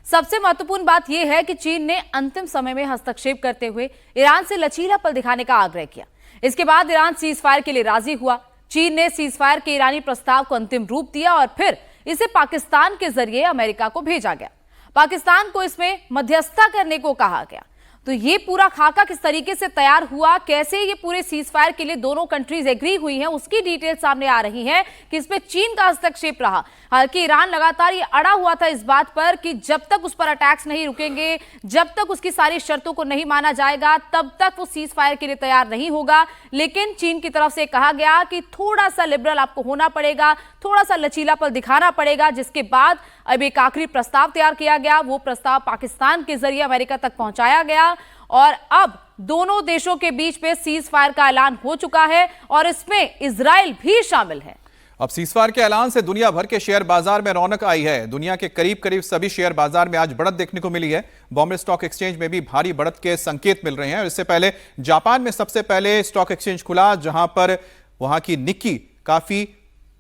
सबसे महत्वपूर्ण बात यह है कि चीन ने अंतिम समय में हस्तक्षेप करते हुए ईरान से लचीलापन दिखाने का आग्रह किया। इसके बाद ईरान सीज फायर के लिए राजी हुआ। चीन ने सीज फायर के ईरानी प्रस्ताव को अंतिम रूप दिया और फिर इसे पाकिस्तान के जरिए अमेरिका को भेजा गया। पाकिस्तान को इसमें मध्यस्थता करने को कहा गया। तो ये पूरा खाका किस तरीके से तैयार हुआ, कैसे ये पूरे सीज फायर के लिए दोनों कंट्रीज एग्री हुई हैं, उसकी डिटेल सामने आ रही है कि इसमें चीन का हस्तक्षेप रहा। हालांकि ईरान लगातार ये अड़ा हुआ था इस बात पर कि जब तक उस पर अटैक्स नहीं रुकेंगे, जब तक उसकी सारी शर्तों को नहीं माना जाएगा, तब तक वो सीज फायर के लिए तैयार नहीं होगा। लेकिन चीन की तरफ से कहा गया कि थोड़ा सा लिबरल आपको होना पड़ेगा, थोड़ा सा लचीलापन दिखाना पड़ेगा, जिसके बाद अब एक आखिरी प्रस्ताव तैयार किया गया। वो प्रस्ताव पाकिस्तान के जरिए अमेरिका तक पहुंचाया गया और अब दोनों देशों के बीच में सीज फायर का ऐलान हो चुका है और इसमें इजराइल भी शामिल है। अब सीज फायर के ऐलान से दुनिया भर के शेयर बाजार में रौनक आई है। दुनिया के करीब करीब सभी शेयर बाजार में आज बढ़त देखने को मिली है। बॉम्बे स्टॉक एक्सचेंज में भी भारी बढ़त के संकेत मिल रहे हैं। इससे पहले जापान में सबसे पहले स्टॉक एक्सचेंज खुला, जहां पर वहां की निक्की काफी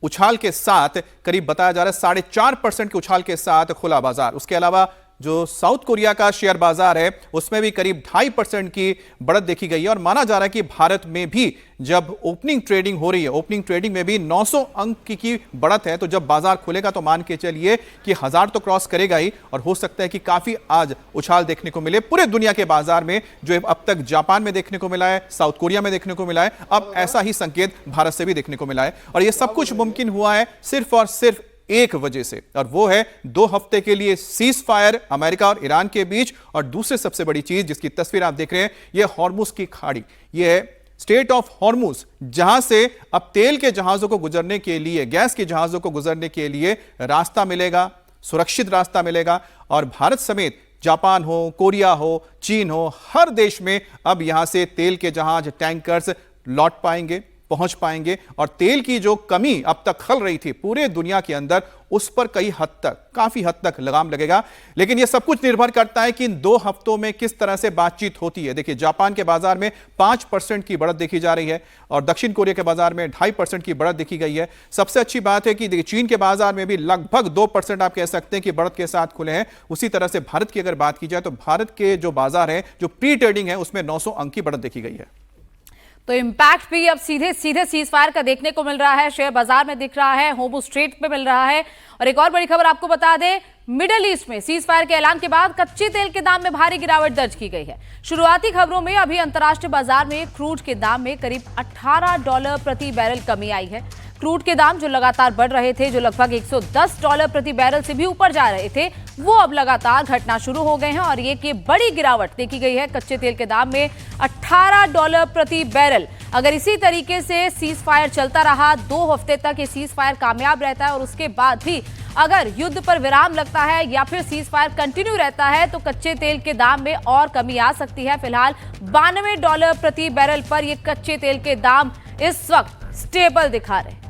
उछाल के साथ, करीब बताया जा रहा है 4.5% के उछाल के साथ खुला बाजार। उसके अलावा जो साउथ कोरिया का शेयर बाजार है उसमें भी करीब 2.5% की बढ़त देखी गई है। और माना जा रहा है कि भारत में भी जब ओपनिंग ट्रेडिंग हो रही है, ओपनिंग ट्रेडिंग में भी 900 अंक की बढ़त है। तो जब बाजार खुलेगा तो मान के चलिए कि 1000 तो क्रॉस करेगा ही और हो सकता है कि काफी आज उछाल देखने को मिले पूरे दुनिया के बाजार में। जो अब तक जापान में देखने को मिला है, साउथ कोरिया में देखने को मिला है, अब ऐसा ही संकेत भारत से भी देखने को मिला है। और यह सब कुछ मुमकिन हुआ है सिर्फ और सिर्फ एक वजह से, और वो है 2 हफ्ते के लिए सीज फायर अमेरिका और ईरान के बीच। और दूसरी सबसे बड़ी चीज जिसकी तस्वीर आप देख रहे हैं, यह हॉर्मुज की खाड़ी, यह है स्टेट ऑफ हॉर्मुज, जहां से अब तेल के जहाजों को गुजरने के लिए, गैस के जहाजों को गुजरने के लिए रास्ता मिलेगा, सुरक्षित रास्ता मिलेगा। और भारत समेत जापान हो, कोरिया हो, चीन हो, हर देश में अब यहां से तेल के जहाज, टैंकर्स लौट पाएंगे, पहुंच पाएंगे। और तेल की जो कमी अब तक खल रही थी पूरे दुनिया के अंदर, उस पर कई हद तक, काफी हद तक लगाम लगेगा। लेकिन यह सब कुछ निर्भर करता है कि इन 2 हफ्तों में किस तरह से बातचीत होती है। देखिए, जापान के बाजार में 5% की बढ़त देखी जा रही है और दक्षिण कोरिया के बाजार में 2.5% की बढ़त देखी गई है। सबसे अच्छी बात है कि देखिए, चीन के बाजार में भी लगभग 2% आप कह सकते हैं कि बढ़त के साथ खुले हैं। उसी तरह से भारत की अगर बात की जाए तो भारत के जो बाजार है, जो प्री ट्रेडिंग है, उसमें 900 अंक की बढ़त देखी गई है। तो इंपैक्ट भी अब सीधे सीज फायर का देखने को मिल रहा है, शेयर बाजार में दिख रहा है, होर्मुज स्ट्रेट पे मिल रहा है। और एक और बड़ी खबर आपको बता दें, मिडिल ईस्ट में सीज फायर के ऐलान के बाद कच्चे तेल के दाम में भारी गिरावट दर्ज की गई है। शुरुआती खबरों में अभी अंतर्राष्ट्रीय बाजार में क्रूड के दाम में करीब $18 प्रति बैरल कमी आई है। क्रूड के दाम जो लगातार बढ़ रहे थे, जो लगभग $110 प्रति बैरल से भी ऊपर जा रहे थे, वो अब लगातार घटना शुरू हो गए हैं। और ये कि बड़ी गिरावट देखी गई है कच्चे तेल के दाम में, $18 प्रति बैरल। अगर इसी तरीके से सीज फायर चलता रहा, 2 हफ्ते तक ये सीज फायर कामयाब रहता है और उसके बाद भी अगर युद्ध पर विराम लगता है या फिर सीज फायर कंटिन्यू रहता है, तो कच्चे तेल के दाम में और कमी आ सकती है। फिलहाल $92 प्रति बैरल पर ये कच्चे तेल के दाम इस वक्त स्टेबल दिखा रहे हैं।